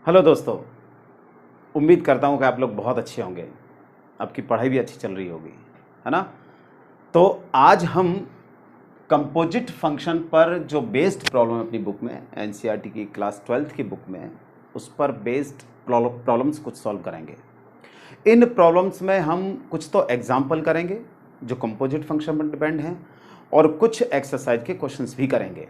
Hello दोस्तों, उम्मीद करता हूँ कि आप लोग बहुत अच्छे होंगे। आपकी पढ़ाई भी अच्छी चल रही होगी, है ना। तो आज हम कंपोजिट फंक्शन पर जो बेस्ड प्रॉब्लम अपनी बुक में एनसीईआरटी की क्लास 12th की बुक में उस पर बेस्ड प्रॉब्लम्स कुछ सॉल्व करेंगे। इन प्रॉब्लम्स में हम कुछ तो एग्जाम्पल करेंगे जो कंपोजिट फंक्शन पर डिपेंड हैं और कुछ एक्सरसाइज के क्वेश्चंस भी करेंगे।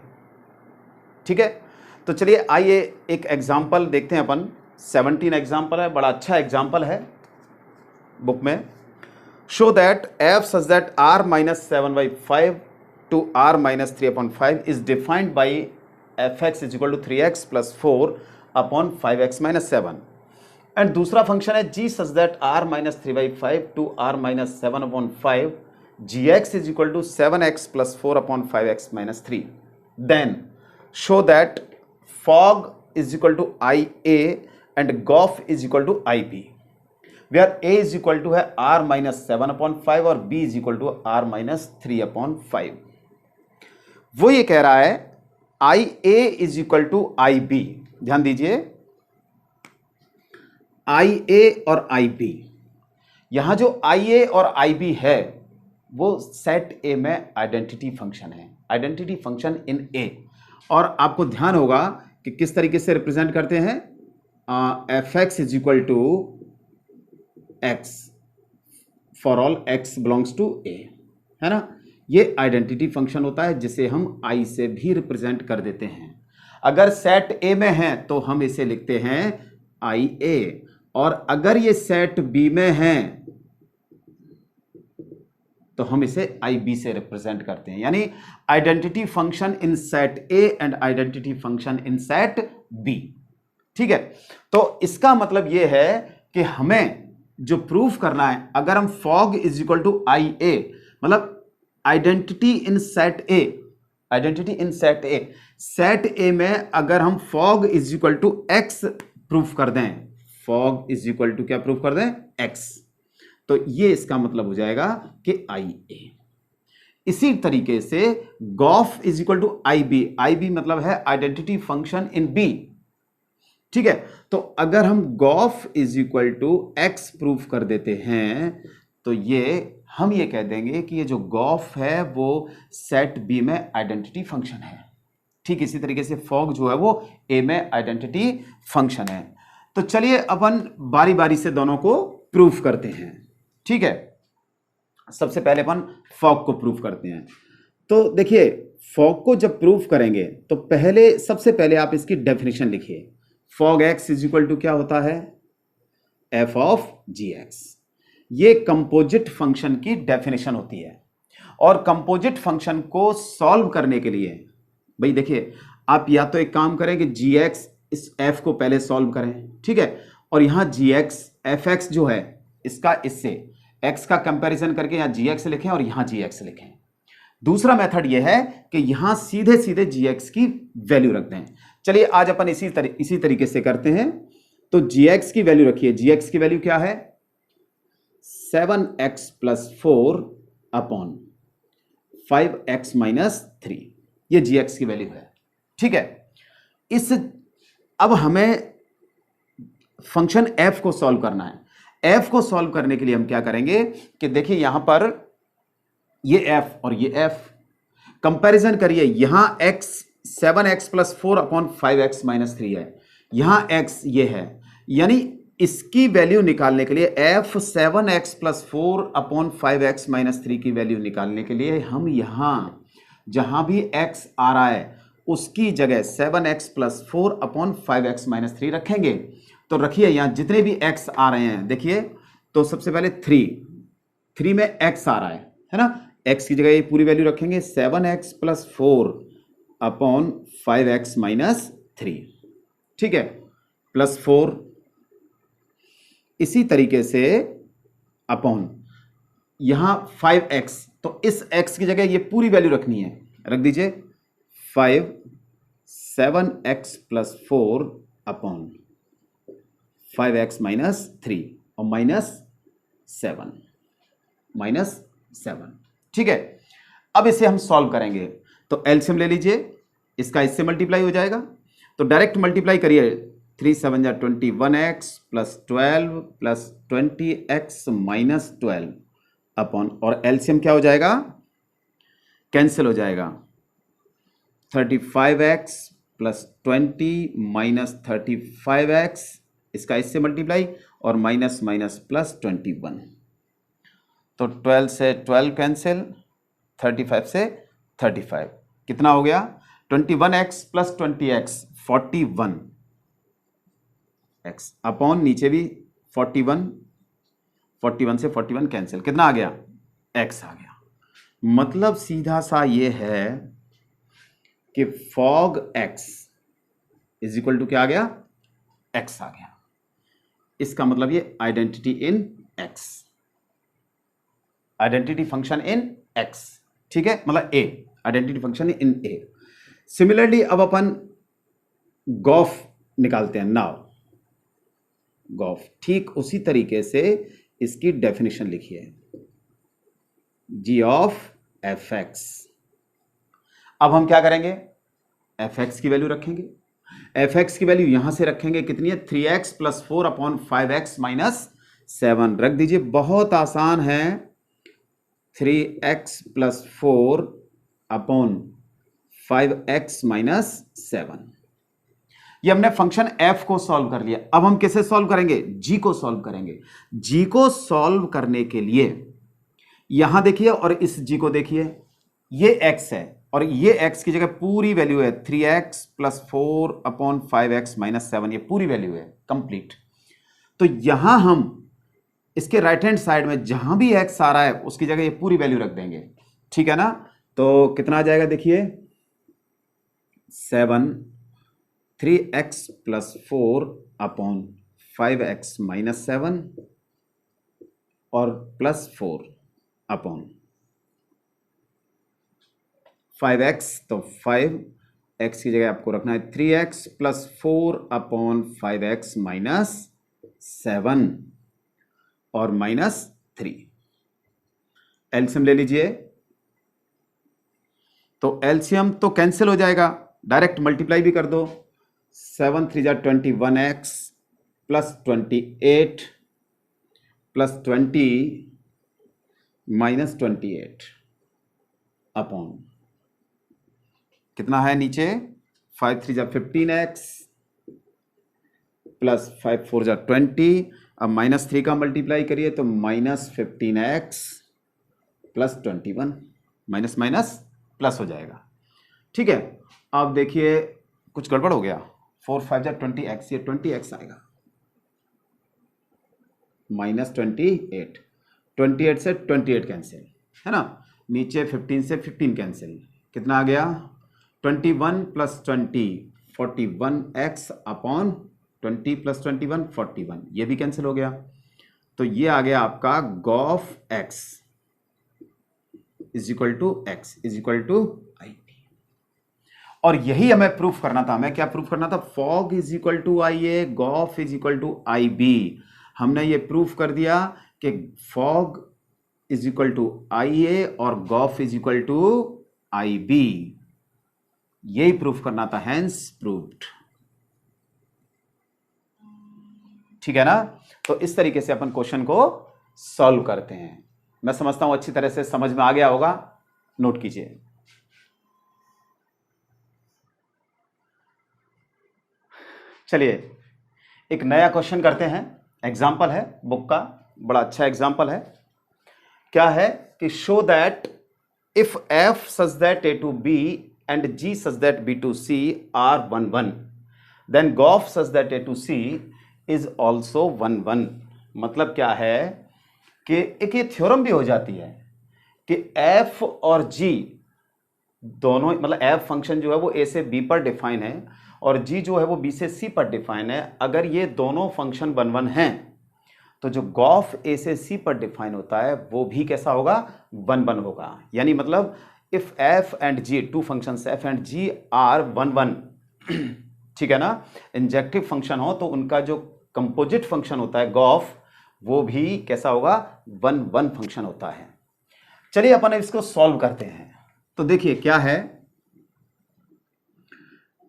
ठीक है, तो चलिए आइए एक एग्जाम्पल देखते हैं अपन। 17 एग्जाम्पल है, बड़ा अच्छा एग्जाम्पल है बुक में। Show that f such that r minus 7/5 to r minus 3/5 is defined by f x is equal to 3x plus 4/5x minus 7। And दूसरा फंक्शन है g such that r minus 3/5 to r minus 7/5 gx is equal to 7x plus 4/5x minus 3। Then show that fog is equal to IA and GOF is equal to IP, where A is equal to है R minus 7/5 और B is equal to R minus 3/5। वो ये कह रहा है IA is equal to IB। ध्यान दीजिए, IA और IB, यहां जो IA और IB है वो सेट A में आइडेंटिटी फंक्शन है, आइडेंटिटी फंक्शन इन A। और आपको ध्यान होगा कि किस तरीके से रिप्रेजेंट करते हैं, f x is equal to x for all x belongs to A, है ना। ये आइडेंटिटी फंक्शन होता है जिसे हम आई से भी रिप्रेजेंट कर देते हैं। अगर सेट ए में है तो हम इसे लिखते हैं आई ए, और अगर ये सेट बी में है तो हम इसे आई बी से रिप्रेजेंट करते हैं। यानी identity function in set A and identity function in set B. ठीक है, तो इसका मतलब यह है कि हमें जो प्रूफ करना है, अगर हम fog is equal to I A, मतलब identity in set A, identity in set A, set A में अगर हम fog is equal to x proof कर दें, फॉग इज इक्वल टू क्या प्रूफ कर दें, एक्स, तो ये इसका मतलब हो जाएगा कि आई ए। इसी तरीके से gof is equal to I B, I B मतलब है आइडेंटिटी फंक्शन इन बी। ठीक है, तो अगर हम gof is equal to x proof कर देते हैं तो हम ये कह देंगे कि ये जो गॉफ है वो सेट बी में आइडेंटिटी फंक्शन है। ठीक इसी तरीके से फॉग जो है वो ए में आइडेंटिटी फंक्शन है। तो चलिए अपन बारी बारी से दोनों को प्रूफ करते हैं। ठीक है, सबसे पहले अपन फॉग को प्रूफ करते हैं। तो देखिए, फॉग को जब प्रूफ करेंगे तो सबसे पहले आप इसकी डेफिनेशन लिखिए। Fog x is equal to क्या होता है, एफ ऑफ जी एक्स। ये कंपोजिट फंक्शन की डेफिनेशन होती है। और कंपोजिट फंक्शन को सॉल्व करने के लिए भाई देखिए, आप या तो एक काम करें कि जी एक्स, इस एफ को पहले सॉल्व करें, ठीक है, और यहां जी एक्स एफ एक्स जो है इसका इससे x का कंपैरिजन करके यहां gx लिखें और यहां gx लिखें। दूसरा मेथड यह है कि यहां सीधे सीधे gx की वैल्यू रख दें। चलिए आज अपन इसी तरीके से करते हैं। तो gx की वैल्यू रखिए, gx की वैल्यू क्या है, 7x plus 4 upon 5x minus 3, ये gx की वैल्यू है। ठीक है, अब हमें फंक्शन f को सॉल्व करना है। f को सॉल्व करने के लिए हम क्या करेंगे कि देखिए यहां पर ये f और ये f कंपैरिजन करिए। यहां x 7x plus 4 upon 5x minus 3 है, यहां x ये है, यानी इसकी वैल्यू निकालने के लिए f 7x plus 4 upon 5x minus 3 की वैल्यू निकालने के लिए हम यहां जहां भी x आ रहा है उसकी जगह 7x plus 4 upon 5x minus 3 रखेंगे। तो रखिए यहां जितने भी x आ रहे हैं, देखिए तो सबसे पहले 3 में x आ रहा है ना, x की जगह ये पूरी वैल्यू रखेंगे 7x plus 4 upon 5x minus 3। ठीक है, प्लस 4, इसी तरीके से अपॉन यहां 5x, तो इस x की जगह ये पूरी वैल्यू रखनी है, रख दीजिए 7x plus 4 upon 5x minus 3 और माइनस 7। ठीक है, अब इसे हम सॉल्व करेंगे तो एलसीएम ले लीजिए, इसका इससे मल्टीप्लाई हो जाएगा, तो डायरेक्ट मल्टीप्लाई करिए 3 7 जा 21x plus 12 plus 20x minus 12 upon, और एलसीएम क्या हो जाएगा, कैंसिल हो जाएगा, 35x प्लस 20 माइनस 35x, इसका इससे मल्टीप्लाई, और माइनस माइनस प्लस 21, तो 12 से 12 कैंसिल, 35 से 35, कितना हो गया, 21x plus 20x 41x upon नीचे भी 41, 41 से 41 कैंसिल, कितना आ गया, x आ गया। मतलब सीधा सा ये है कि fog x is equal to क्या आ गया, x आ गया। इसका मतलब ये identity in x, identity function in x, ठीक है, मतलब a, identity function in a। Similarly अब अपन गॉफ निकालते हैं, नाउ गॉफ, ठीक उसी तरीके से इसकी डेफिनेशन लिखिए, g ऑफ fx। अब हम क्या करेंगे, fx की वैल्यू रखेंगे, fx की वैल्यू यहां से रखेंगे, कितनी है, 3x plus 4 upon 5x minus 7 रख दीजिए, बहुत आसान है, 3x plus 4 upon 5x minus 7। ये हमने फंक्शन f को सॉल्व कर लिया। अब हम किसे सॉल्व करेंगे, g को सॉल्व करेंगे। g को सॉल्व करने के लिए यहां देखिए और इस g को देखिए, ये x है और ये x की जगह पूरी वैल्यू है 3x plus 4 upon 5x minus 7, ये पूरी वैल्यू है कंप्लीट। तो यहां हम इसके राइट हैंड साइड में जहां भी x आ रहा है उसकी जगह ये पूरी वैल्यू रख देंगे, ठीक है ना। तो कितना आ जाएगा, देखिए 7, 3x plus 4 upon 5x minus 7 और प्लस 4 अपॉन 5x, तो 5x की जगह आपको रखना है 3x plus 4 upon 5x minus 7 और माइनस 3। एलसीएम ले लीजिए, तो एलसीएम तो कैंसिल हो जाएगा, डायरेक्ट मल्टीप्लाई भी कर दो, 7 3 जा 21x plus 28 plus 20 minus 28 upon, कितना है नीचे, 5 3 जा 15x प्लस 5 4 जा 20, अब माइनस 3 का मल्टीप्लाई करिए तो minus 15x plus 21, minus minus plus हो जाएगा, ठीक है। अब देखिए कुछ गड़बड़ हो गया, 4 5 जा 20x, ये 20x आएगा, माइनस 28, 28 से 28 कैंसिल है ना, नीचे 15 से 15 कैंसिल, कितना आ गया, 21 प्लस 20 41x अपॉन 20 प्लस 21 41, ये भी कैंसिल हो गया। तो ये आ गया आपका gof x is equal to x is equal to I B. और यही हमें प्रूफ करना था, हमें क्या प्रूफ करना था, fog is equal to I A, gof is equal to I B. हमने ये प्रूफ कर दिया कि fog is equal to I A और gof is equal to I B, यही प्रूफ करना था, हेंस प्रूव्ड, ठीक है ना। तो इस तरीके से अपन क्वेश्चन को सॉल्व करते हैं। मैं समझता हूं अच्छी तरह से समझ में आ गया होगा, नोट कीजिए। चलिए एक नया क्वेश्चन करते हैं, एग्जाम्पल है बुक का, बड़ा अच्छा एग्जाम्पल है। क्या है कि show that if f such that a to b and g such that b to c are 1 1, then gof such that a to c is also 1 1। मतलब क्या है कि एक ये थ्योरम भी हो जाती है कि f और g दोनों, मतलब f फंक्शन जो है वो a से b पर डिफाइन है और g जो है वो b से c पर डिफाइन है। अगर ये दोनों फंक्शन 1 1 हैं तो जो गॉफ a से c पर डिफाइन होता है वो भी कैसा होगा, 1 1 होगा। यानी मतलब if f and g, two functions f and g are 1 1, ठीक है ना, इंजेक्टिव फंक्शन हो तो उनका जो कंपोजिट फंक्शन होता है गॉफ, वो भी कैसा होगा, 1 1 फंक्शन होता है। चलिए अपन इसको सॉल्व करते हैं। तो देखिए क्या है,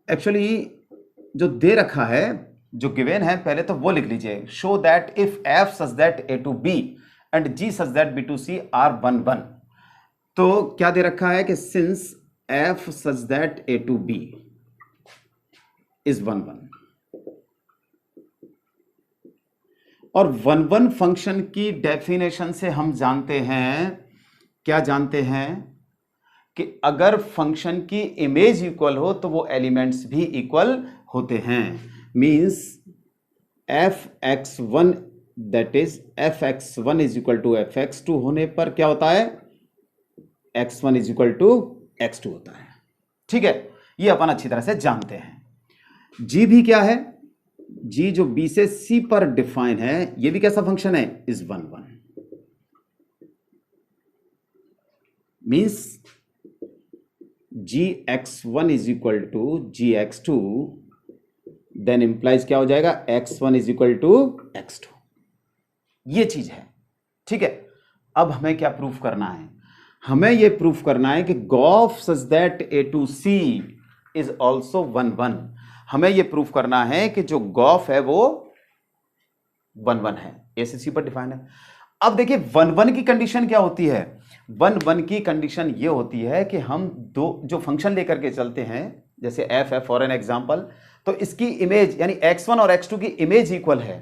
एक्चुअली जो दे रखा है जो गिवन है पहले तो वो लिख लीजिए, show that if f such that A to B and g such that B to C are 1 1। तो क्या दे रखा है कि since f such that A to B is 1 1, और 1 1 फंक्शन की डेफिनेशन से हम जानते हैं, क्या जानते हैं कि अगर फंक्शन की इमेज इक्वल हो तो वो एलिमेंट्स भी इक्वल होते हैं। Means f x one that is f x one is equal to f x two होने पर क्या होता है, x one is equal to x two होता है। ठीक है, ये अपन अच्छी तरह से जानते हैं। जी भी क्या है, जी जो बी से सी पर डिफाइन है, ये भी कैसा फंक्शन है, is 1 1। Means g x one is equal to g x two, then implies क्या हो जाएगा, x one is equal to x two. ये चीज है। ठीक है, अब हमें क्या प्रूफ करना है, हमें यह प्रूफ करना है कि gof such that A to C is also 1 1। हमें यह प्रूफ करना है कि जो गॉफ है वो 1 1 है, ए से सी पर डिफाइन है। अब देखिए 1 1 की कंडीशन क्या होती है, 1 1 की कंडीशन ये होती है कि हम दो जो फंक्शन लेकर के चलते हैं, जैसे एफ है फॉर एन एग्जांपल, तो इसकी इमेज यानी x1 और x2 की इमेज इक्वल है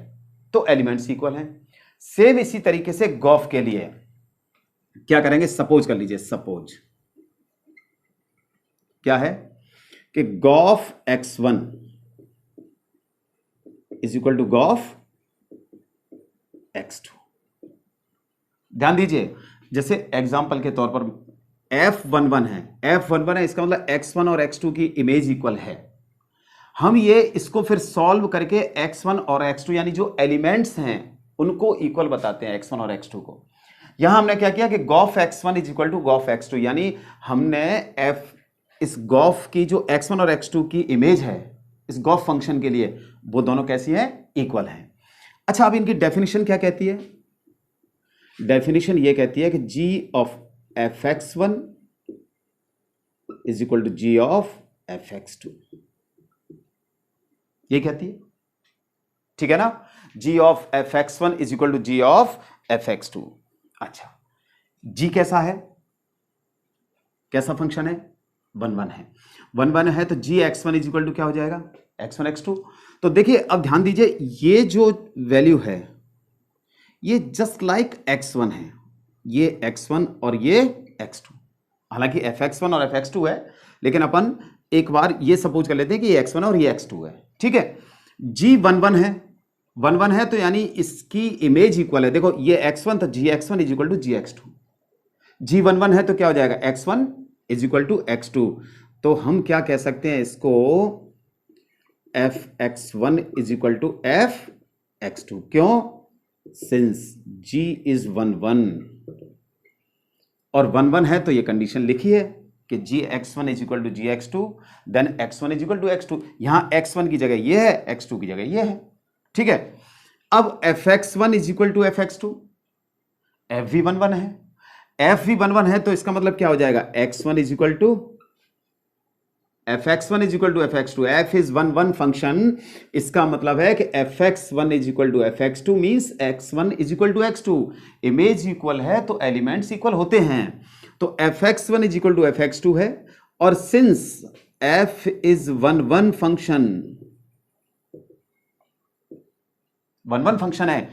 तो एलिमेंट्स इक्वल हैं। सेम इसी तरीके से गॉफ के लिए क्या करेंगे, सपोज कर लीजिए, सपोज क्या है कि gof x1 is equal to gof x2। ध्यान दीजिए, जैसे एग्जांपल के तौर पर f11 है, f11 है, इसका मतलब x1 और x2 की इमेज इक्वल है। हम ये इसको फिर सॉल्व करके x1 और x2 यानी जो एलिमेंट्स हैं उनको इक्वल बताते हैं, x1 और x2 को। यहां हमने क्या किया कि gof x1 is equal to gof x2, यानी हमने इस गॉफ की जो x1 और x2 की इमेज है इस गॉफ फंक्शन के लिए, वो दोनों कैसी है, इक्वल है। अच्छा, अब इनकी डेफिनेशन क्या कहती है, डेफिनेशन ये कहती है कि g of fx1 is equal to g of fx2, ये कहती है। ठीक है ना, g of fx1 is equal to g of fx2। अच्छा, g कैसा है, कैसा फंक्शन है, 1 1 है, 1 1 है, तो g x1 is equal to क्या हो जाएगा, x1 x2। तो देखिए अब ध्यान दीजिए, ये जो वैल्यू है ये जस्ट लाइक x1 है, ये x1 और ये x2। हालांकि fx1 और fx2 है, लेकिन अपन एक बार ये सपोज कर लेते हैं कि ये x1 और ये x2 है। ठीक है, g 1 1 है, 1 1 है, तो यानी इसकी इमेज इक्वल है। देखो ये x1 तो g x1 is equal to g x2, g 1 1 है तो क्या हो जाएगा, x1 is equal to x2। तो हम क्या कह सकते हैं इसको, fx1 is equal to fx2। क्यों, सिंस g इज 1 1 और 1 1 है तो ये कंडीशन लिखी है कि g x1 is equal to g x2, then x1 is equal to x2। यहां x1 की जगह ये है, x2 की जगह ये है। ठीक है, अब fx1 is equal to fx2, f भी 1 1 है, f भी 1 1 है, तो इसका मतलब क्या हो जाएगा, x1 is equal to fx1 is equal to fx2। f is 1 1 function, इसका मतलब है कि fx1 is equal to fx2 means x1 is equal to x2। Image equal है तो एलिमेंट्स इक्वल होते हैं, तो fx1 is equal to fx2 है, और since f is 1 1 function, 1 1 function है,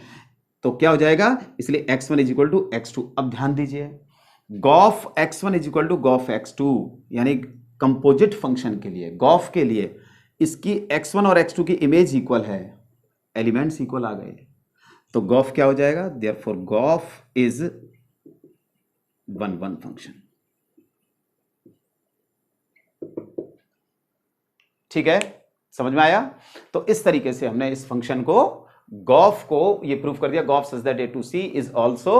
तो क्या हो जाएगा, इसलिए x1 is equal to x2। अब ध्यान दीजिए, gof x1 is equal to gof x2, यानी कंपोजिट फंक्शन के लिए, गॉफ के लिए इसकी x1 और x2 की इमेज इक्वल है, एलिमेंट्स इक्वल आ गए, तो गॉफ क्या हो जाएगा, देयरफॉर गॉफ इज 1 1 फंक्शन। ठीक है, समझ में आया। तो इस तरीके से हमने इस फंक्शन को, गॉफ को ये प्रूफ कर दिया, gof such that A to C is also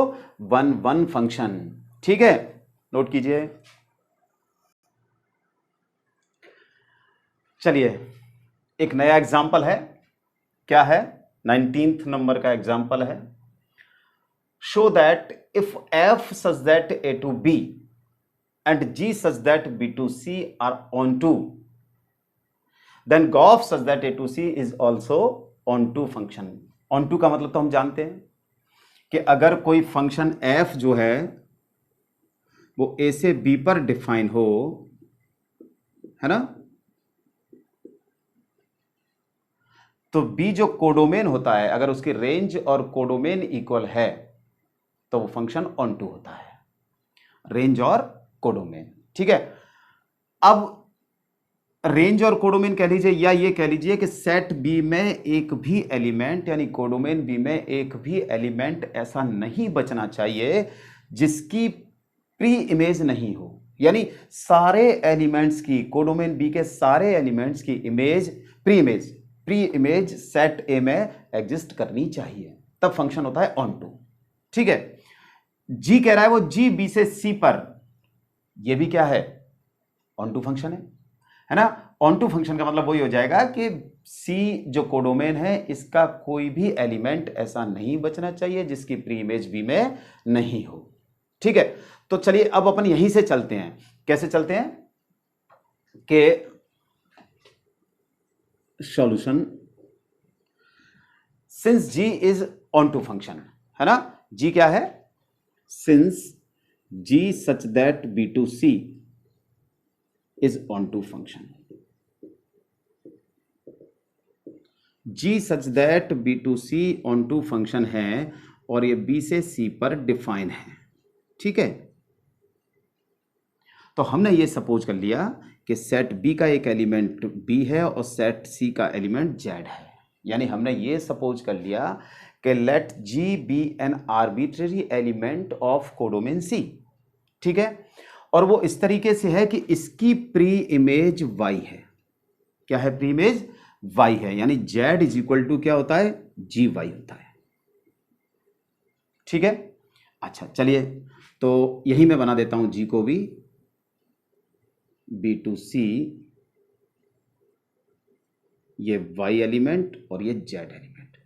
1 1 function. ठीक है, नोट कीजिए। चलिए एक नया एग्जाम्पल है, क्या है, 19th नंबर का एग्जाम्पल है। Show that if f such that a to b and g such that b to c are on to, then golf such that a to c is also onto function. Onto का मतलब तो हम जानते हैं कि अगर कोई function F जो है वो ए से बी पर डिफाइन हो, है ना, तो बी जो कोडोमेन होता है, अगर उसकी रेंज और कोडोमेन इक्वल है तो वो फंक्शन ऑन टू होता है, रेंज और कोडोमेन। ठीक है, अब रेंज और कोडोमेन कह लीजिए, या ये कह लीजिए कि सेट बी में एक भी एलिमेंट, यानी कोडोमेन बी में एक भी एलिमेंट ऐसा नहीं बचना चाहिए जिसकी प्री इमेज नहीं हो, यानी सारे एलिमेंट्स की, कोडोमेन बी के सारे एलिमेंट्स की image, pre image set A में एग्जिस्ट करनी चाहिए, तब फंक्शन होता है ऑन टू। ठीक है, जी कह रहा है वो जी बी से सी पर, ये भी क्या है, ऑन टू फंक्शन है ना। ऑन टू फंक्शन का मतलब वही हो जाएगा कि सी जो कोडोमेन है इसका कोई भी एलिमेंट ऐसा नहीं बचना चाहिए जिसकी प्री इमेज बी में नहीं हो। ठीक है, तो चलिए अब अपन यहीं से चलते हैं। कैसे चलते हैं कि solution, since ji is onto function, है ना, जी क्या है, since G such that B to C is onto function, G such that B to C onto function है और ये बी से सी पर डिफाइन है। ठीक है, तो हमने ये सपोज कर लिया कि सेट बी का एक एलिमेंट बी है और सेट सी का एलिमेंट जेड है, यानी हमने ये सपोज कर लिया कि let g be an arbitrary element of codomain C. ठीक है, और वो इस तरीके से है कि इसकी प्री इमेज वाई है। क्या है, प्री इमेज वाई है, यानी जेड इज इक्वल टू क्या होता है, जी वाई होता है। ठीक है, अच्छा चलिए, तो यही मैं बना देता हूं जी को भी, बी टू सी, ये वाई एलिमेंट और ये जेड एलिमेंट,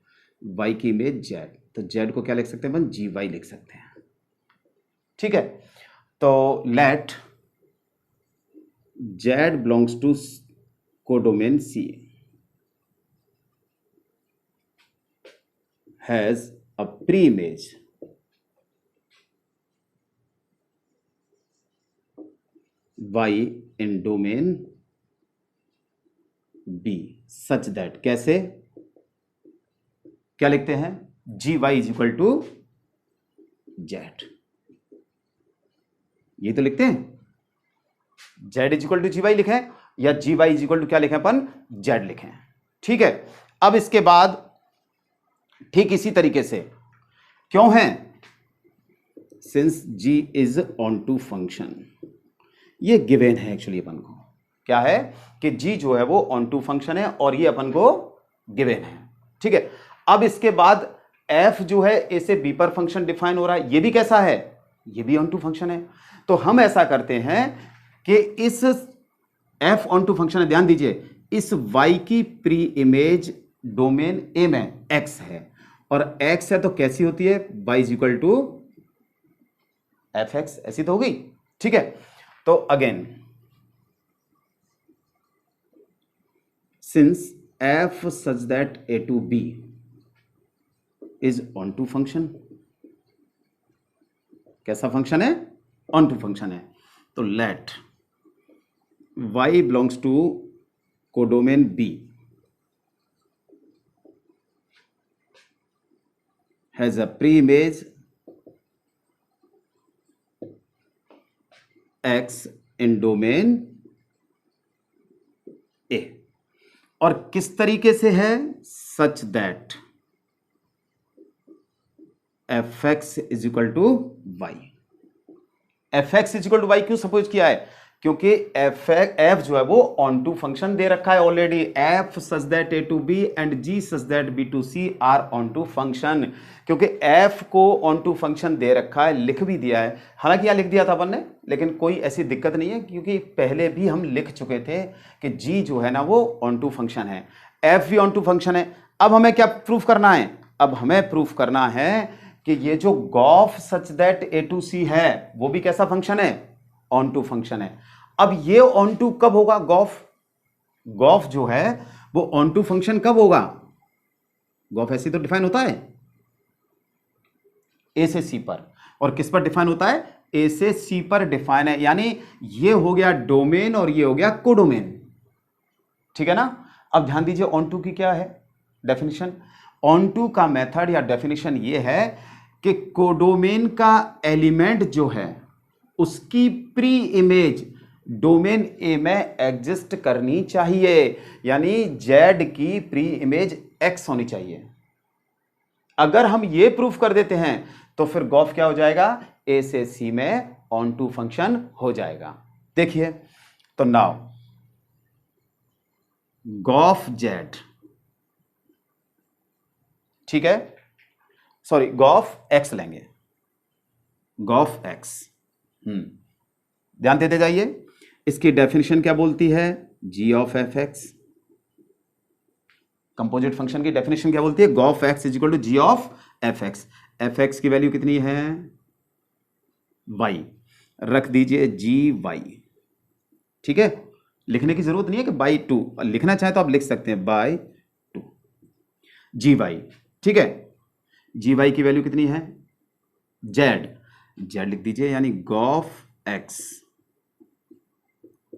वाई की इमेज जेड, तो जेड को क्या लिख सकते हैं अपन, जी वाई लिख सकते हैं। ठीक है, तो let z belongs to codomain C has a pre-image y in domain B such that, कैसे, क्या लिखते हैं, g y is equal to z, ये तो लिखते हैं, z is equal to g y लिखें या g y is equal to क्या लिखें अपन, जेड लिखें। ठीक है, अब इसके बाद ठीक इसी तरीके से क्यों है, since ji is onto function, ये गिवन है एक्चुअली अपन को, क्या है कि जी जो है वो ऑन टू फंक्शन है और ये अपन को गिवन है। ठीक है, अब इसके बाद एफ जो है ए से बी पर फंक्शन डिफाइन हो रहा है, ये भी कैसा है, ये भी ऑन टू फंक्शन है। तो हम ऐसा करते हैं कि इस एफ ऑन टू फंक्शन है, ध्यान दीजिए, इस वाई की प्री इमेज डोमेन ए में एक्स है, और एक्स है तो कैसी होती है, y is equal to f x, ऐसी तो हो गई। ठीक है, तो again since f such that A to B is onto function, कैसा फंक्शन है, ऑन टू फंक्शन है, तो let y belongs to codomain B has a pre-image x in domain A, और किस तरीके से है, such that fx is equal to y, fx is equal to y क्यों सपोज किया है, क्योंकि f जो है वो ऑन टू फंक्शन दे रखा है already, f such that a to b and g such that b to c are onto function, क्योंकि f को ऑन टू फंक्शन दे रखा है, लिख भी दिया है, हालांकि यहां लिख दिया था अपन ने, लेकिन कोई ऐसी दिक्कत नहीं है क्योंकि पहले भी हम लिख चुके थे कि g जो है ना वो ऑन टू फंक्शन है, f भी ऑन टू फंक्शन है। अब हमें क्या प्रूफ करना है, अब हमें प्रूफ करना है कि ये जो gof such that a to c है वो भी कैसा फंक्शन है, ऑन टू फंक्शन है। अब ये ऑन टू कब होगा, गॉफ जो है वो ऑन टू फंक्शन कब होगा, गॉफ ऐसी तो डिफाइन होता है ए से सी पर, और किस पर डिफाइन होता है, ए से सी पर डिफाइन है, यानी ये हो गया डोमेन और ये हो गया कोडोमेन, ठीक है ना। अब ध्यान दीजिए ऑन टू की क्या है डेफिनेशन। ऑन टू का मेथड या डेफिनेशन ये है कि कोडोमेन का एलिमेंट जो है उसकी प्री इमेज डोमेन ए में एग्जिस्ट करनी चाहिए, यानी जेड की प्री इमेज एक्स होनी चाहिए। अगर हम ये प्रूफ कर देते हैं तो फिर गॉफ क्या हो जाएगा, ए से सी में ऑन टू फंक्शन हो जाएगा। देखिए तो नाउ गॉफ जेड, ठीक है, सॉरी गॉफ एक्स लेंगे, गॉफ एक्स। ध्यान देते जाइए, इसकी डेफिनेशन क्या बोलती है, g of F x. Composite function की डेफिनेशन क्या बोलती है, g of x is equal to g of F x. F x की वैल्यू कितनी है, वाई, रख दीजिए जी वाई, ठीक है। लिखने की जरूरत नहीं है कि बाई टू, लिखना चाहे तो आप लिख सकते हैं बाई टू जी वाई, ठीक है। जी वाई की वैल्यू कितनी है, जेड, जेड लिख दीजिए, यानी gof x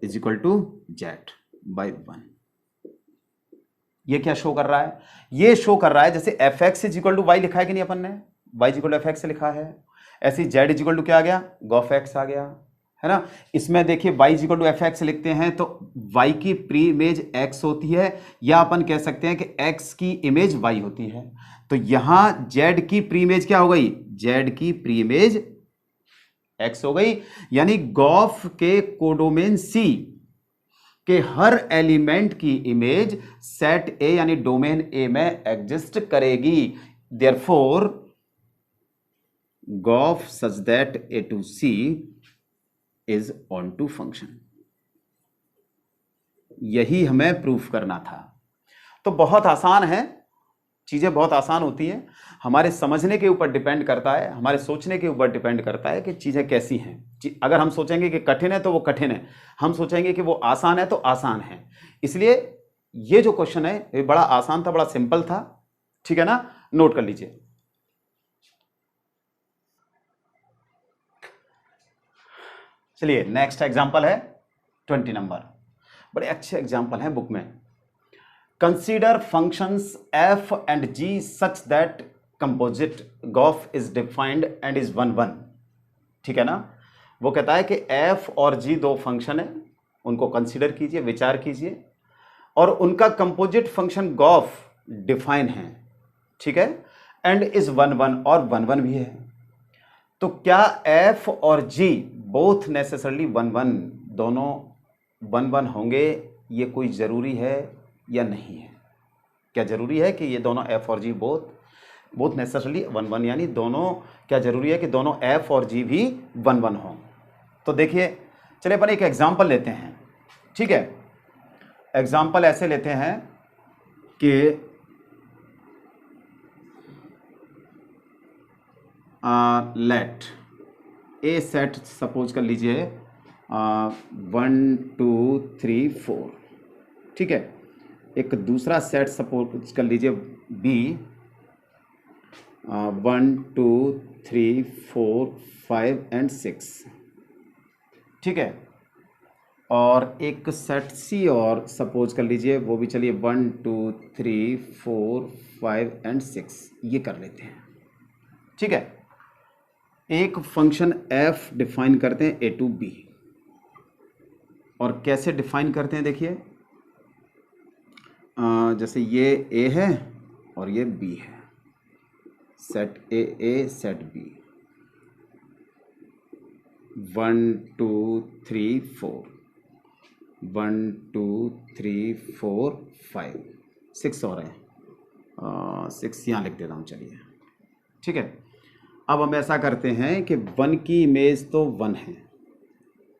is equal to z by 1। ये क्या शो कर रहा है, ये शो कर रहा है जैसे f x is equal to y लिखा है कि नहीं अपन ने, y is equal to f x लिखा है, ऐसे जेड इज इक्वल टू क्या आ गया, गॉफ एक्स आ गया, है ना। इसमें देखिए y is equal to f x लिखते हैं तो वाई की प्री इमेज एक्स होती है, या अपन कह सकते हैं कि एक्स की इमेज वाई होती है। तो यहां जेड की प्री इमेज क्या हो गई, जेड की प्री इमेज एक्स हो गई, यानी गॉफ के कोडोमेन सी के हर एलिमेंट की इमेज सेट ए यानी डोमेन ए में एग्जिस्ट करेगी। Therefore gof such that A to C is onto function. यही हमें प्रूफ करना था। तो बहुत आसान है, चीजें बहुत आसान होती हैं, हमारे समझने के ऊपर डिपेंड करता है, हमारे सोचने के ऊपर डिपेंड करता है कि चीजें कैसी हैं। अगर हम सोचेंगे कि कठिन है तो वो कठिन है, हम सोचेंगे कि वो आसान है तो आसान है। इसलिए ये जो क्वेश्चन है ये बड़ा आसान था, बड़ा सिंपल था, ठीक है ना, नोट कर लीजिए। चलिए नेक्स्ट एग्जांपल है 20 नंबर, बड़े अच्छे एग्जांपल हैं बुक में। Consider functions f and g such that composite Gauff is defined and is 1 1, ठीक है ना। वो कहता है कि f और g दो फंक्शन है, उनको कंसीडर कीजिए, विचार कीजिए, और उनका कंपोजिट फंक्शन गॉफ डिफाइन है, ठीक है, एंड इज 1 1 और 1 1 भी है। तो क्या f और g बोथ नेसेसरली 1 1, दोनों 1 1 होंगे, ये कोई जरूरी है या नहीं है। क्या जरूरी है कि ये दोनों f और g बोथ नेसेसरली 1 1, यानी दोनों, क्या जरूरी है कि दोनों f और g भी 1 1 हों। तो देखिए चलिए अपन एक एग्जांपल लेते हैं, ठीक है। एग्जांपल ऐसे लेते हैं कि लेट ए सेट सपोज कर लीजिए 1 2 3 4, ठीक है। एक दूसरा सेट सपोज कर लीजिए बी 1 2 3 4 5 एंड 6, ठीक है। और एक सेट सी और सपोज कर लीजिए, वो भी चलिए 1 2 3 4 5 एंड 6, ये कर लेते हैं, ठीक है। एक फंक्शन f डिफाइन करते हैं a टू b, और कैसे डिफाइन करते हैं देखिए, जैसे ये a है और ये b है, सेट a सेट b 1 2 3 4 1 2 3 4 5 6 और है, 6 यहाँ लिख देता हूँ, चलिए, ठीक है। अब हम ऐसा करते हैं कि 1 की इमेज तो 1 है,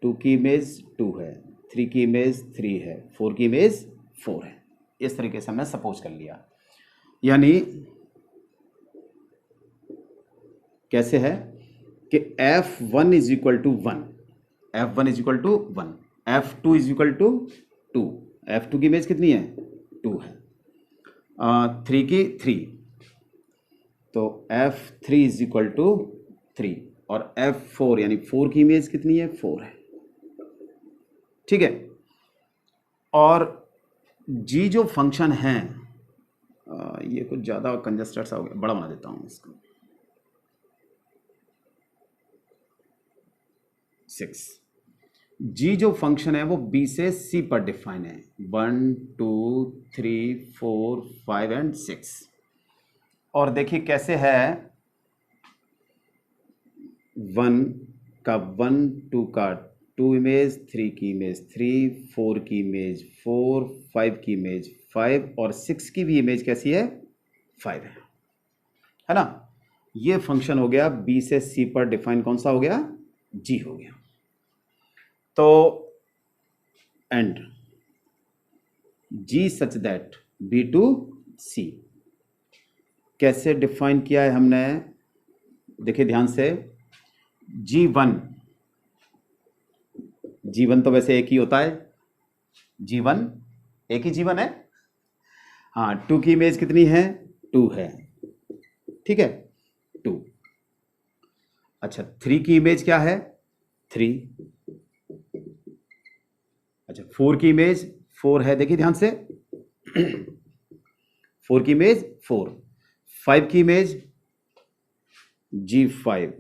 2 की इमेज 2 है, 3 की इमेज 3 है, 4 की इमेज 4 है। इस तरीके से हमने सपोज कर लिया, यानी कैसे है कि f1 is equal to 1, f1 is equal to 1, f2 is equal to 2, f2 की इमेज कितनी है 2 है, 3 की 3, तो F3 इज इक्वल टू 3 और F4 यानी 4 की इमेज कितनी है, 4 है। ठीक है, और G जो फंक्शन है, ये कुछ ज़्यादा कंजस्टेड सा हो गया, बड़ा बना देता हूँ इसको, 6। G जो फंक्शन है वो B से C पर डिफाइन है, 1 2 3 4 5 एंड 6। और देखिए कैसे है, 1 का 1 2 का 2 इमेज, 3 की इमेज 3, 4 की इमेज 4, 5 की इमेज 5 और 6 की भी इमेज कैसी है, 5 है ना। ये फंक्शन हो गया B से C पर डिफाइन, कौन सा हो गया, G हो गया। तो and G such that B to C कैसे डिफाइन किया है हमने, देखिए ध्यान से, G1 तो वैसे एक ही होता है, G1 एक ही G1 है। हाँ, 2 की इमेज कितनी है, 2 है, ठीक है, 2। अच्छा, 3 की इमेज क्या है, 3। अच्छा, 4 की इमेज 4 है, देखिए ध्यान से, 4 की इमेज 4, 5 की इमेज G5,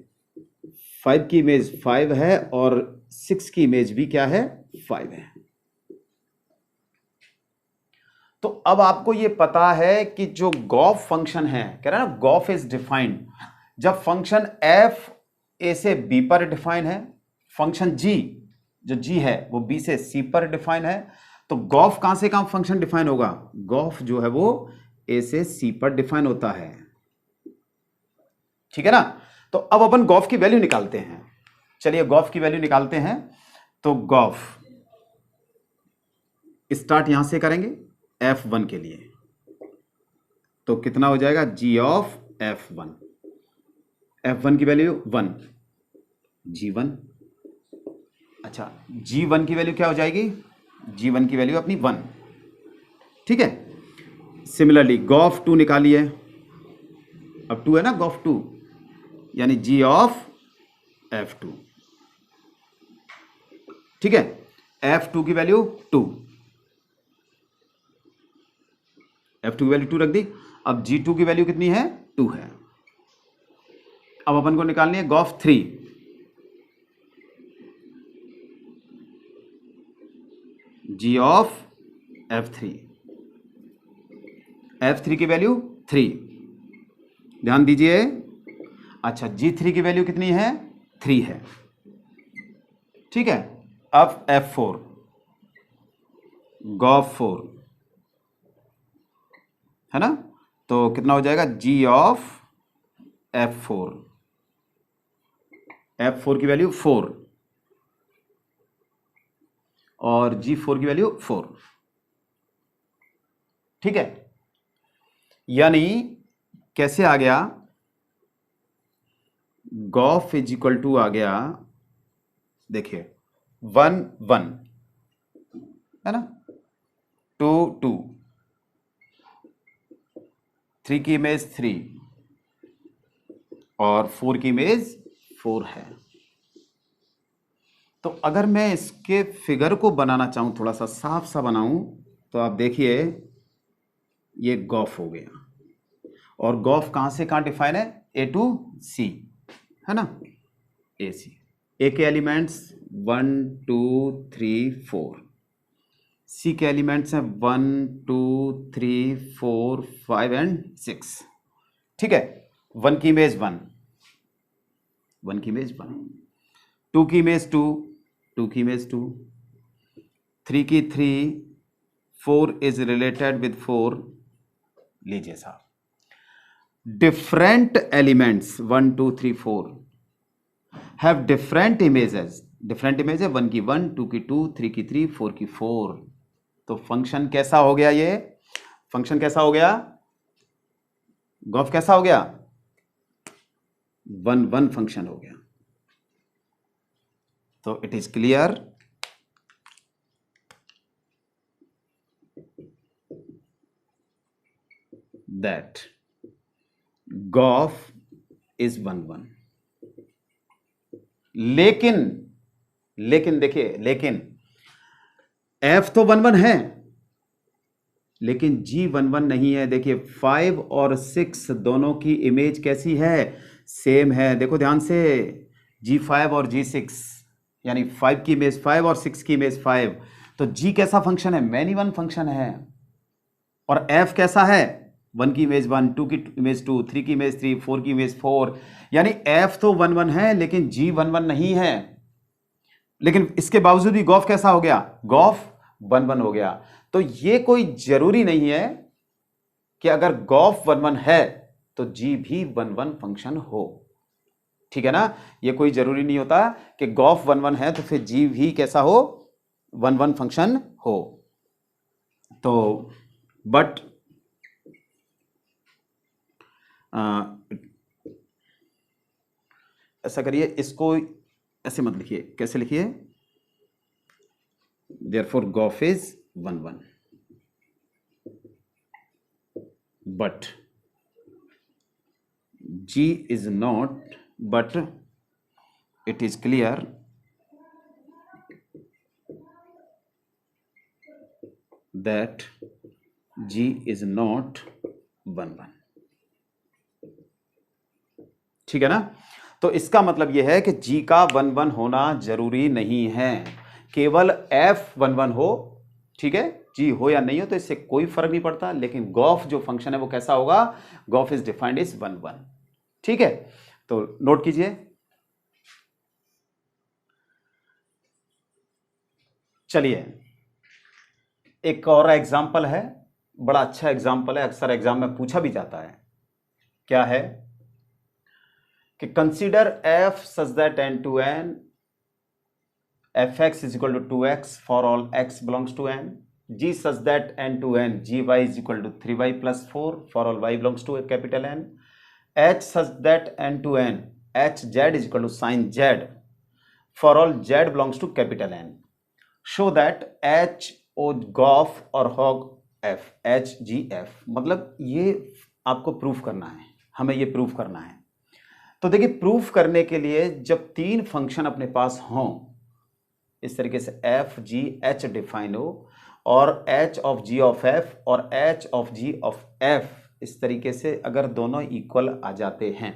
5 की इमेज 5 है और 6 की इमेज भी क्या है, 5 है। तो अब आपको ये पता है कि जो गॉफ फंक्शन है, कह रहा है ना गॉफ इज डिफाइंड, जब फंक्शन f a से b पर डिफाइन है, फंक्शन g जो g है वो b से c पर डिफाइन है, तो गॉफ कहां से कहां फंक्शन डिफाइन होगा, गॉफ जो है वो a से c पर डिफाइन होता है, ठीक है ना। तो अब अपन गॉफ की वैल्यू निकालते हैं, चलिए गॉफ की वैल्यू निकालते हैं। तो गॉफ स्टार्ट यहां से करेंगे f1 के लिए, तो कितना हो जाएगा, g ऑफ f1, f1 की वैल्यू 1, g1। अच्छा, g1 की वैल्यू क्या हो जाएगी, g1 की वैल्यू अपनी 1, ठीक है। सिमिलरली गॉफ 2 निकालिए, अब 2 है ना, गॉफ 2 यानी g ऑफ f2, ठीक है। f2 की वैल्यू 2, f2 की वैल्यू 2 रख दी। अब g2 की वैल्यू कितनी है, 2 है। अब अपन को निकालनी है Gauff 3, g of f3, f3 की वैल्यू 3, ध्यान दीजिए। अच्छा, g3 की वैल्यू कितनी है, 3 है, ठीक है। अब f4, गॉफ 4 है ना, तो कितना हो जाएगा, g ऑफ f4, f4 की वैल्यू 4 और g4 की वैल्यू 4, ठीक है। यानी कैसे आ गया, गॉफ इज इक्वल टू आ गया, देखिए 1 1 है ना, 2 2, 3 की इमेज 3 और 4 की इमेज 4 है। तो अगर मैं इसके फिगर को बनाना चाहूं, थोड़ा सा साफ सा बनाऊं, तो आप देखिए ये गॉफ हो गया, और गॉफ कहां से कहां डिफाइन है, ए टू सी है ना, ए सी, ए के एलिमेंट्स 1 2 3 4, सी के एलिमेंट्स हैं 1 2 3 4 5 एंड 6, ठीक है। 1 की इमेज 1, 1 की इमेज 1, 2 की इमेज 2, 2 की इमेज 2, 3 की 3, 4 इज रिलेटेड विद 4, लीजिए साहब, different elements 1 2 3 4 have different images, different image है, 1 की 1, 2 की 2, 3 की 3, 4 की 4। तो फंक्शन कैसा हो गया, ये फंक्शन कैसा हो गया, गॉफ कैसा हो गया, 1 1 फंक्शन हो गया। तो it is clear that Gauff is 1 1। लेकिन देखिए, लेकिन एफ तो 1 1 है, लेकिन जी 1 1 नहीं है। देखिए 5 और 6 दोनों की इमेज कैसी है, सेम है। देखो ध्यान से, G5 और G6 यानी 5 की इमेज 5 और 6 की इमेज 5। तो G कैसा फंक्शन है, मैनी वन फंक्शन है। और F कैसा है, 1 की इमेज 1, 2 की इमेज 2, 3 की इमेज 3, 4 की इमेज 4। यानी F तो 1 1 है, लेकिन G 1 1 नहीं है। लेकिन इसके बावजूद भी गॉफ कैसा हो गया, गॉफ 1 1 हो गया। तो ये कोई जरूरी नहीं है कि अगर गॉफ 1 1 है तो जी भी 1 1 फंक्शन हो। ठीक है ना, ये कोई जरूरी नहीं होता कि गॉफ 1 1 है तो फिर जी भी कैसा हो, 1 1 फंक्शन हो। तो बट ऐसा करिए, इसको ऐसे मत लिखिए, कैसे लिखिए, therefore Gauff is 1 1 but G is not, but it is clear that G is not 1 1। ठीक है ना, तो इसका मतलब यह है कि G का 1 1 होना जरूरी नहीं है, केवल F 1 1 हो। ठीक है, जी हो या नहीं हो तो इससे कोई फर्क नहीं पड़ता, लेकिन गॉफ जो फंक्शन है वो कैसा होगा, गॉफ इज डिफाइंड इज 1 1। ठीक है, तो नोट कीजिए। चलिए एक और एग्जाम्पल है, बड़ा अच्छा एग्जाम्पल है, अक्सर एग्जाम में पूछा भी जाता है। क्या है कि consider f such that n to n fx is equal to 2x for all x belongs to n, g such that n to n gy is equal to 3y plus 4 for all y belongs to a capital N, h such that n to n hz is equal to sin z for all z belongs to capital N, show that h o gauf और hog f h g f। मतलब ये आपको proof करना है, हमें ये proof करना है। तो देखिए प्रूफ करने के लिए जब तीन फंक्शन अपने पास हों, इस तरीके से एफ जी एच डिफाइन हो और h of g of f और h of g of f इस तरीके से अगर दोनों इक्वल आ जाते हैं,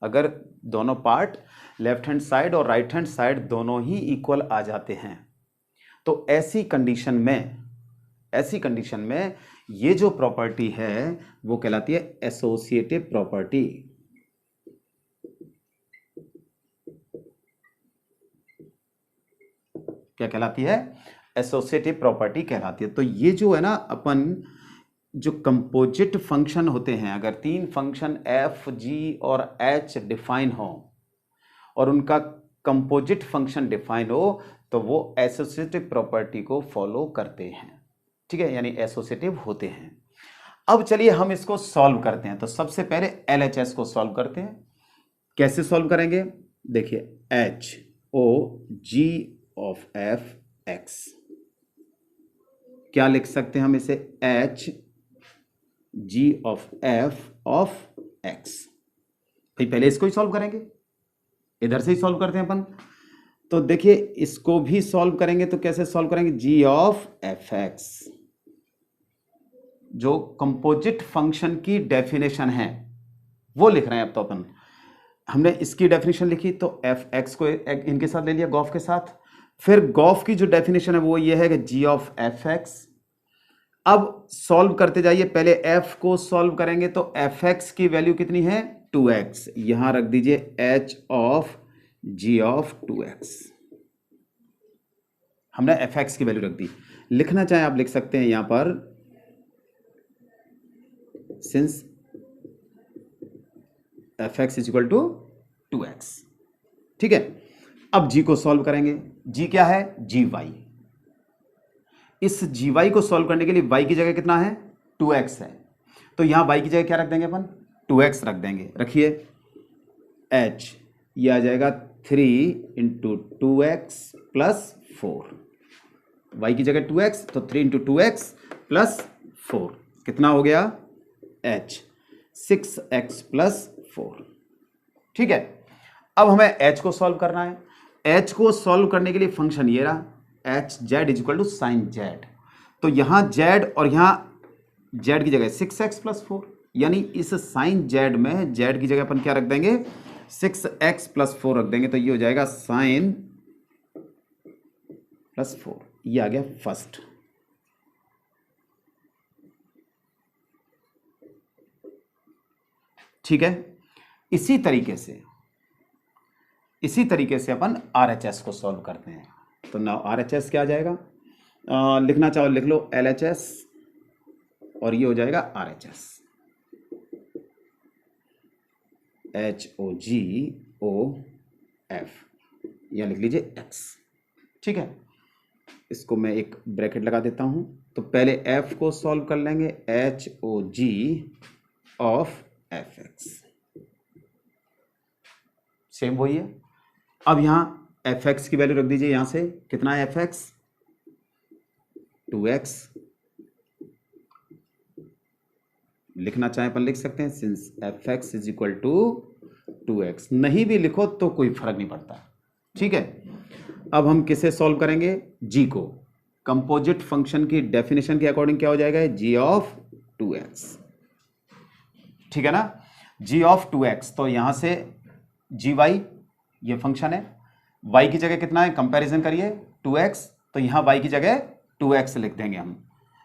अगर दोनों पार्ट लेफ्ट हैंड साइड और राइट हैंड साइड दोनों ही इक्वल आ जाते हैं, तो ऐसी कंडीशन में ये जो प्रॉपर्टी है वो कहलाती है एसोसिएटिव प्रॉपर्टी। क्या कहलाती है, एसोसिएटिव प्रॉपर्टी कहलाती है। तो ये जो है ना, अपन जो कंपोजिट फंक्शन होते हैं, अगर तीन फंक्शन एफ जी और एच डिफाइन हो और उनका कंपोजिट फंक्शन डिफाइन हो तो वो एसोसिएटिव प्रॉपर्टी को फॉलो करते हैं। ठीक है, यानी एसोसिएटिव होते हैं। अब चलिए हम इसको सॉल्व करते हैं। तो सबसे पहले एलएचएस को सॉल्व करते हैं। कैसे सॉल्व करेंगे, देखिए h o g of F x, क्या लिख सकते हैं हम इसे, h g of f of x. भाई पहले इसको ही सॉल्व करेंगे, इधर से ही सॉल्व करते हैं अपन। तो देखिए इसको भी सॉल्व करेंगे तो कैसे सॉल्व करेंगे, जी ऑफ एफ एक्स, जो कंपोजिट फंक्शन की डेफिनेशन है वो लिख रहे हैं। अब तो अपन हमने इसकी डेफिनेशन लिखी तो एफ एक्स को इनके साथ ले लिया, गॉफ के साथ। फिर गॉफ की जो डेफिनेशन है वो ये है कि जी ऑफ एफ एक्स। अब सॉल्व करते जाइए, पहले एफ को सॉल्व करेंगे तो एफ एक्स की वैल्यू कितनी है, 2x। यहां रख दीजिए H of g of 2x। हमने एफ एक्स की वैल्यू रख दी। लिखना चाहे आप लिख सकते हैं यहां पर, since f x is equal to 2x। ठीक है, अब g को सॉल्व करेंगे। g क्या है, gy। इस gy को सॉल्व करने के लिए y की जगह कितना है, 2x है, तो यहां y की जगह क्या रख देंगे अपन, 2x रख देंगे। रखिए h, ये आ जाएगा 3 इंटू 2x प्लस 4। y की जगह 2x तो 3 इंटू 2x प्लस 4 कितना हो गया, h। 6x+4। ठीक है, अब हमें h को सॉल्व करना है। h को सॉल्व करने के लिए फंक्शन ये रहा, h z is equal to sine z. तो यहां z और यहां z की जगह 6x+4, यानी इस साइन जेड में z की जगह अपन क्या रख देंगे, 6x+4 रख देंगे। तो ये हो जाएगा साइन +4, ये आ गया फर्स्ट। ठीक है, इसी तरीके से अपन RHS को सॉल्व करते हैं। तो नाउ RHS क्या आ जाएगा, लिखना चाहो लिख लो LHS, और ये हो जाएगा RHS, HOGOF, या लिख लीजिए X। ठीक है, इसको मैं एक ब्रैकेट लगा देता हूं। तो पहले F को सॉल्व कर लेंगे, HOG ऑफ FX, सेम वही है। अब यहां FX की वैल्यू रख दीजिए, यहां से कितना है FX, 2x। लिखना चाहे अपन लिख सकते हैं, since FX is equal to 2x। नहीं भी लिखो तो कोई फर्क नहीं पड़ता। ठीक है, अब हम किसे सॉल्व करेंगे, g को। कंपोजिट फंक्शन की डेफिनेशन के अकॉर्डिंग क्या हो जाएगा, g ऑफ 2x। ठीक है ना, g ऑफ 2x। तो यहां से gy ये फंक्शन है, y की जगह कितना है, कंपैरिजन करिए 2x, तो यहां y की जगह 2x लिख देंगे हम।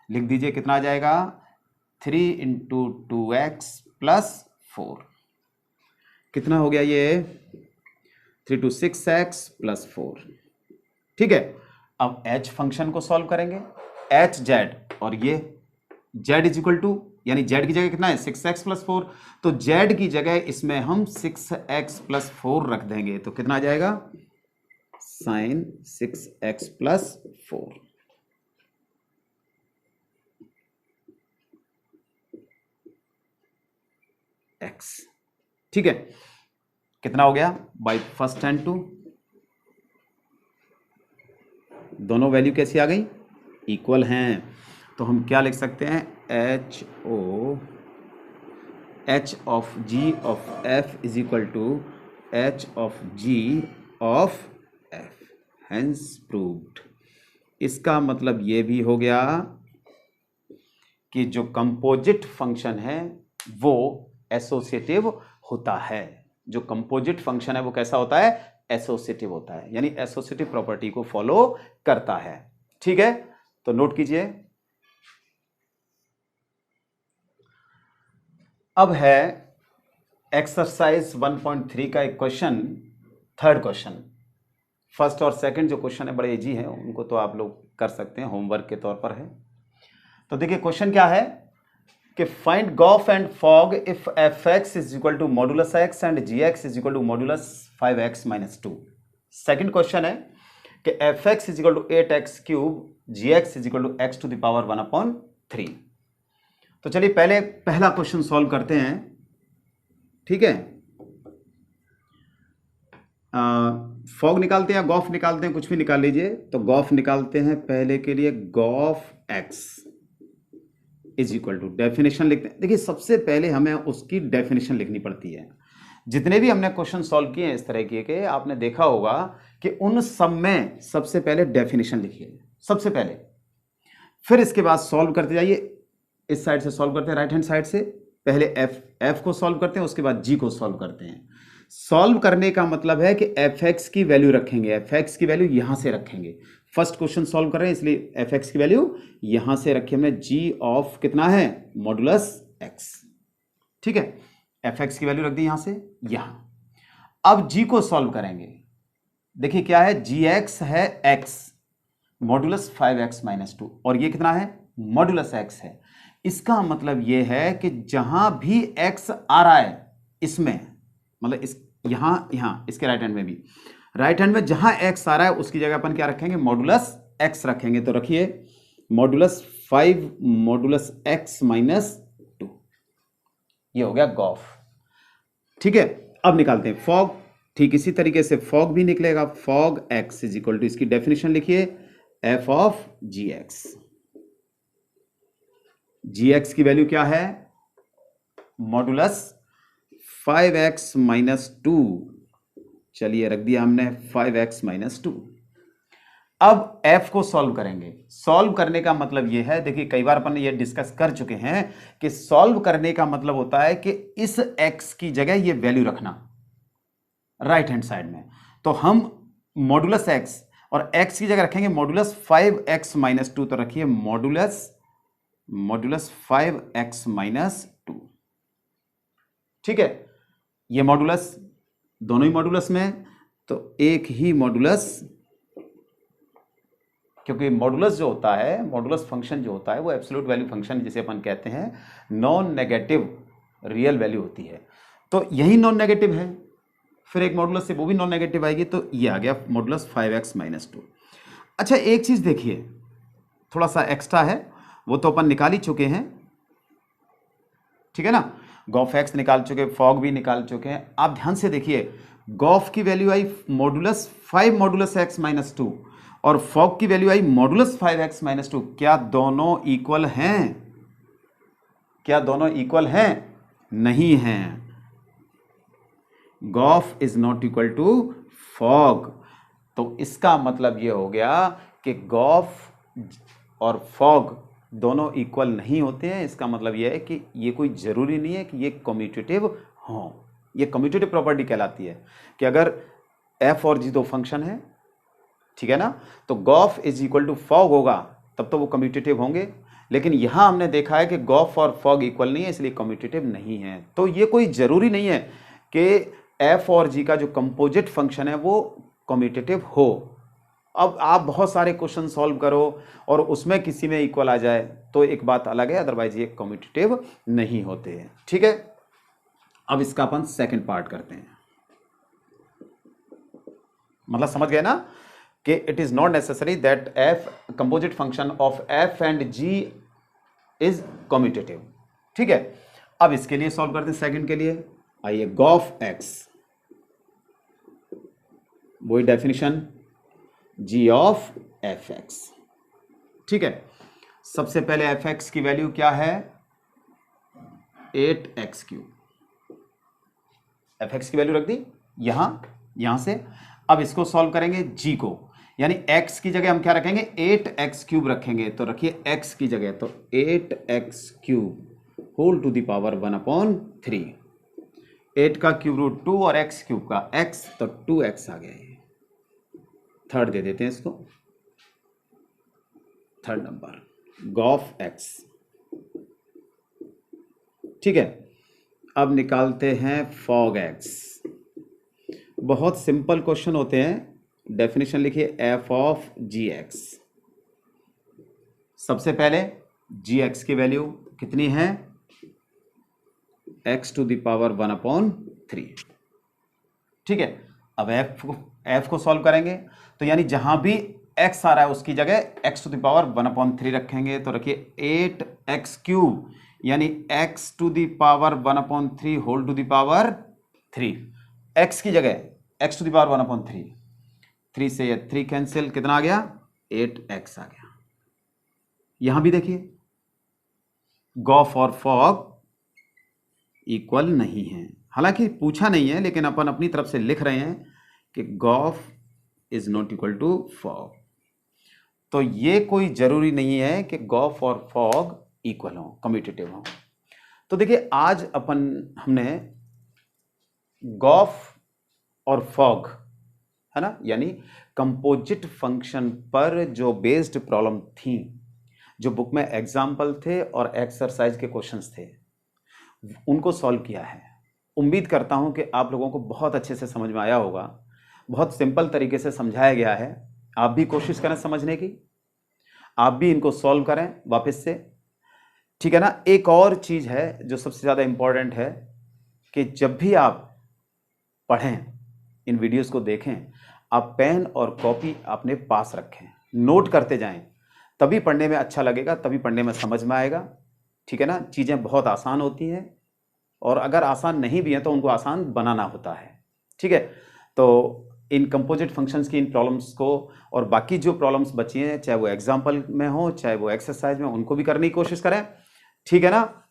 लिख दीजिए कितना आ जाएगा, 3 × 2x + 4। कितना हो गया ये, 3 × 6x + 4। ठीक है, अब h फंक्शन को सॉल्व करेंगे, h z, और ये z इज इक्वल टू, यानी z की जगह कितना है, 6x + 4। तो z की जगह इसमें हम 6x + 4 रख देंगे। तो कितना आ जाएगा, साइन 6x + 4। x। ठीक है, कितना हो गया, बाय फर्स्ट एंड टू, दोनों वैल्यू कैसी आ गई, इक्वल हैं। तो हम क्या लिख सकते हैं, h of g of f is equal to h of g of f, hence proved. इसका मतलब ये भी हो गया कि जो कंपोजिट फंक्शन है वो एसोसिएटिव होता है। जो कंपोजिट फंक्शन है वो कैसा होता है, एसोसिएटिव होता है, यानी एसोसिएटिव प्रॉपर्टी को फॉलो करता है। ठीक है, तो नोट कीजिए। अब है एक्सरसाइज 1.3 का एक क्वेश्चन, थर्ड क्वेश्चन। फर्स्ट और सेकंड जो क्वेश्चन है बड़े इजी हैं, उनको तो आप लोग कर सकते हैं, होमवर्क के तौर पर है। तो देखिए क्वेश्चन क्या है कि find gof and fog if fx is equal to modulus x and gx is equal to modulus 5x - 2। Second question है कि fx is equal to 8x³ gx is equal to x to the power 1/3। तो चलिए पहले पहला question solve करते हैं। ठीक है, फॉग निकालते हैं या गॉफ निकालते हैं, कुछ भी निकाल लीजिए। तो गॉफ निकालते हैं पहले के लिए, gof x is equal to, definition लिखते हैं। देखिए सबसे पहले हमें उसकी डेफिनेशन लिखनी पड़ती है। जितने भी हमने क्वेश्चन सॉल्व किए हैं इस तरह के आपने देखा होगा कि उन सब में सबसे पहले डेफिनेशन लिखिए सबसे पहले, फिर इसके बाद सॉल्व करते जाइए। इस साइड से सॉल्व करते हैं, राइट हैंड साइड से पहले f को सॉल्व करते हैं, उसके बाद g को सॉल्व करते हैं। सॉल्व करने का मतलब है कि fx की वैल्यू रखेंगे, fx की वैल्यू यहां से रखेंगे। फर्स्ट क्वेश्चन सॉल्व कर रहे हैं इसलिए fx की वैल्यू यहां से रखी हमने, g ऑफ कितना है, मॉडुलस x। ठीक है, fx की वैल्यू रख दी यहां से यहां। अब g को सॉल्व करेंगे। देखिए क्या है, gx है x मॉडुलस 5x - 2, और ये कितना है, मॉडुलस x है। इसका मतलब ये है कि जहां भी x आ रहा है इसमें, मतलब इस यहां इसके राइट हैंड में भी, राइट हैंड में जहां x आ रहा है उसकी जगह अपन क्या रखेंगे, मॉडुलस x रखेंगे। तो रखिए मॉडुलस 5 मॉडुलस x - 2, ये हो गया गॉफ। ठीक है, अब निकालते हैं फॉग। ठीक इसी तरीके से फॉग भी निकलेगा, fog x is equal to, इसकी डेफिनेशन लिखिए, f ऑफ gx। gx की वैल्यू क्या है, मॉडुलस 5x-2, चलिए रख दिया हमने 5x-2। अब f को सॉल्व करेंगे। सॉल्व करने का मतलब यह है, देखिए कई बार अपन ये डिस्कस कर चुके हैं कि सॉल्व करने का मतलब होता है कि इस x की जगह ये वैल्यू रखना राइट हैंड साइड में। तो हम मॉडुलस x और x की जगह रखेंगे मॉडुलस 5x-2, तो रखिए मॉडुलस 5x-2। ठीक है, ये मॉडुलस दोनों ही मॉडुलस में है, तो एक ही मॉडुलस, क्योंकि मॉडुलस जो होता है, मॉडुलस फंक्शन जो होता है वो एब्सोल्यूट वैल्यू फंक्शन जिसे अपन कहते हैं, नॉन नेगेटिव रियल वैल्यू होती है। तो यही नॉन नेगेटिव है, फिर एक मॉडुलस से वो भी नॉन नेगेटिव आएगी, तो ये आ गया मॉडुलस 5x-2। अच्छा एक चीज देखिए, थोड़ा सा एक्स्ट्रा है, वो तो अपन निकाल ही चुके हैं, ठीक है ना, गॉफ एक्स निकाल चुके, फॉग भी निकाल चुके हैं। आप ध्यान से देखिए, गॉफ की वैल्यू आई मॉडुलस 5 मॉडुलस x-2 और फॉग की वैल्यू आई मॉडुलस 5x-2। क्या दोनों इक्वल हैं? क्या दोनों इक्वल हैं? नहीं हैं। Gof is not equal to fog. तो इसका मतलब यह हो गया कि गॉफ और फॉग दोनों इक्वल नहीं होते हैं। इसका मतलब यह है कि ये कोई जरूरी नहीं है कि ये कम्यूटेटिव हो। ये कम्यूटेटिव प्रॉपर्टी कहलाती है कि अगर एफ और जी दो फंक्शन है, ठीक है ना, तो gof is equal to fog होगा, तब तो वो कम्यूटेटिव होंगे। लेकिन यहां हमने देखा है कि गॉफ और फॉग इक्वल नहीं है, इसलिए कम्यूटेटिव नहीं है। तो ये कोई जरूरी नहीं है कि एफ और जी का जो कंपोजिट फंक्शन है वो कम्यूटेटिव हो। अब आप बहुत सारे क्वेश्चन सॉल्व करो और उसमें किसी में इक्वल आ जाए तो एक बात अलग है, अदरवाइज ये कम्यूटेटिव नहीं होते हैं। ठीक है, अब इसका अपन सेकंड पार्ट करते हैं। मतलब समझ गए ना कि it is not necessary that F composite function of F and G is commutative. ठीक है, अब इसके लिए सॉल्व करते हैं सेकंड के लिए। आइए, गॉफ एक्स, वही definition, G of F X. ठीक है, सबसे पहले एफ एक्स की वैल्यू क्या है? 8x3। एफ एक्स की वैल्यू रख दी यहां से। अब इसको सॉल्व करेंगे जी को, यानी x की जगह हम क्या रखेंगे? 8x³ रखेंगे। तो रखिए x की जगह, तो 8x³ whole to the power 1/3। 8 का क्यूब रूट 2 और x³ का x, तो 2x आ गया। थर्ड दे देते हैं इसको, थर्ड नंबर गॉफ एक्स। ठीक है, अब निकालते हैं फॉग एक्स। बहुत सिंपल क्वेश्चन होते हैं। डेफिनेशन लिखिए, एफ ऑफ जी एक्स। सबसे पहले जी एक्स की वैल्यू कितनी है? x to the power 1/3। ठीक है, अब f को सॉल्व करेंगे, तो यानी जहां भी x आ रहा है उसकी जगह x टू द पावर 1/3 रखेंगे। तो रखिए 8x³ यानी x to the power 1/3 whole to the power 3। x की जगह x टू द पावर 1/3, 3 से ये 3 कैंसिल, कितना आ गया? 8x आ गया। यहां भी देखिए, गॉफ और फॉग इक्वल नहीं है। हालांकि पूछा नहीं है, लेकिन अपन अपनी तरफ से लिख रहे हैं कि gof is not equal to fog. तो ये कोई जरूरी नहीं है कि गॉफ और फॉग इक्वल हो, कम्यूटेटिव हो। तो देखिए, आज हमने गॉफ और फॉग, है ना, यानी कंपोजिट फंक्शन पर जो बेस्ड प्रॉब्लम थी, जो बुक में एग्जाम्पल थे और एक्सरसाइज के क्वेश्चंस थे, उनको सॉल्व किया है। उम्मीद करता हूं कि आप लोगों को बहुत अच्छे से समझ में आया होगा। बहुत सिंपल तरीके से समझाया गया है। आप भी कोशिश करें समझने की, आप भी इनको सॉल्व करें वापस से। ठीक है ना। एक और चीज है जो सबसे ज्यादा इंपॉर्टेंट है कि जब भी आप पढ़ें, इन वीडियोस को देखें, आप पेन और कॉपी अपने पास रखें, नोट करते जाएं, तभी पढ़ने में अच्छा लगेगा, तभी पढ़ने में समझ में आएगा। ठीक है ना। चीजें बहुत आसान होती हैं, और अगर आसान नहीं भी है तो उनको आसान बनाना होता है। ठीक है। तो इन कंपोजिट फंक्शंस की इन प्रॉब्लम्स को और बाकी जो प्रॉब्लम्स बची हैं, चाहे वो एग्जाम्पल में हो चाहे वो एक्सरसाइज में, उनको भी करने की कोशिश करें। ठीक है ना।